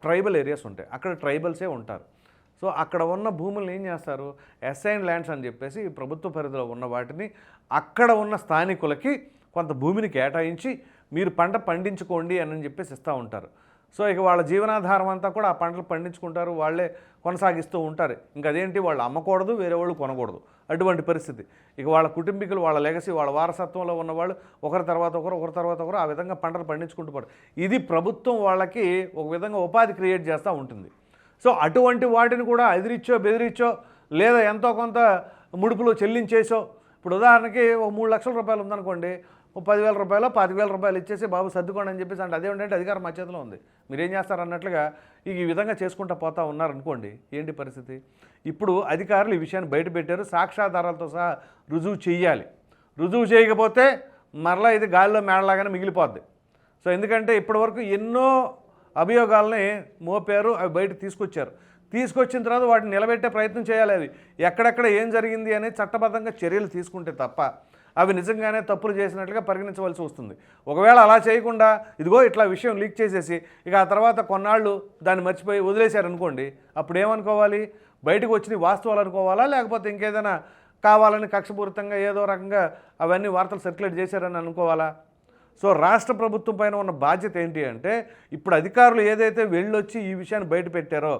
Tribal areas ఉంటాయి, అక్కడ ట్రైబల్సే ఉంటారు. సో అక్కడ ఉన్న భూములను ఏం చేస్తారు, అసైన్ ల్యాండ్స్ అని చెప్పేసి ప్రభుత్వ పరిధిలో ఉన్న వాటిని అక్కడ ఉన్న స్థానికులకి కొంత భూమిని కేటాయించి మీరు పంట పండించుకోండి అని చెప్పేసి ఇస్తూ ఉంటారు. సో ఇక వాళ్ళ జీవనాధారం అంతా కూడా ఆ పంటలు పండించుకుంటారు, వాళ్ళే కొనసాగిస్తూ ఉంటారు. ఇంకా అదేంటి, వాళ్ళు అమ్మకూడదు, వేరే వాళ్ళు కొనకూడదు, అటువంటి పరిస్థితి. ఇక వాళ్ళ కుటుంబీకులు, వాళ్ళ లెగసీ, వాళ్ళ వారసత్వంలో ఉన్నవాళ్ళు ఒకరి తర్వాత ఒకరు ఆ విధంగా పంటలు పండించుకుంటూ పోతారు. ఇది ప్రభుత్వం వాళ్ళకి ఒక విధంగా ఉపాధి క్రియేట్ చేస్తూ ఉంటుంది. సో అటువంటి వాటిని కూడా ఎదిరిచ్చో బెదిరిచ్చో లేదా ఎంతో కొంత ముడుపులు చెల్లించేసో, ఇప్పుడు ఉదాహరణకి ఒక 3 లక్షల రూపాయలు ఉందనుకోండి, 10,000 రూపాయలు 25,000 రూపాయలు ఇచ్చేసి బాబు సర్దుకోండి అని చెప్పేసి అంటే అదేంటంటే అధికారం మా చేతిలో ఉంది, మీరేం చేస్తారు అన్నట్లుగా ఈ విధంగా చేసుకుంటూ పోతా ఉన్నారనుకోండి, ఏంటి పరిస్థితి? ఇప్పుడు అధికారులు ఈ విషయాన్ని బయటపెట్టారు, సాక్ష్యాధారాలతో సహా రుజువు చేయాలి. రుజువు చేయకపోతే మరలా ఇది గాలిలో మేడలాగానే మిగిలిపోద్ది. సో ఎందుకంటే ఇప్పటివరకు ఎన్నో అభియోగాలని మోపారు, అవి బయట తీసుకొచ్చిన తర్వాత వాటిని నిలబెట్టే ప్రయత్నం చేయాలి. అవి ఎక్కడెక్కడ ఏం జరిగింది అనేది చట్టబద్ధంగా చర్యలు తీసుకుంటే తప్ప అవి నిజంగానే తప్పులు చేసినట్లుగా పరిగణించవలసి వస్తుంది. ఒకవేళ అలా చేయకుండా ఇదిగో ఇట్లా విషయం లీక్ చేసేసి ఇక ఆ తర్వాత కొన్నాళ్ళు దాన్ని మర్చిపోయి వదిలేశారనుకోండి, అప్పుడు ఏమనుకోవాలి, బయటకు వచ్చిన వాస్తవాలు అనుకోవాలా, లేకపోతే ఇంకేదైనా కావాలని కక్షపూరితంగా ఏదో రకంగా అవన్నీ వార్తలు సర్క్యులేట్ చేశారని అనుకోవాలా? సో రాష్ట్ర ప్రభుత్వం పైన ఉన్న బాధ్యత ఏంటి అంటే, ఇప్పుడు అధికారులు ఏదైతే వెళ్ళొచ్చి ఈ విషయాన్ని బయట పెట్టారో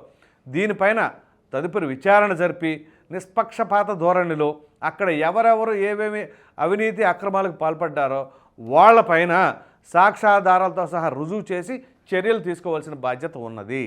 దీనిపైన తదుపరి విచారణ జరిపి నిష్పక్షపాత ధోరణిలో అక్కడ ఎవరెవరు ఏవేమి అవినీతి అక్రమాలకు పాల్పడ్డారో వాళ్ళపైన సాక్ష్యాధారాలతో సహా రుజువు చేసి చర్యలు తీసుకోవాల్సిన బాధ్యత ఉన్నది.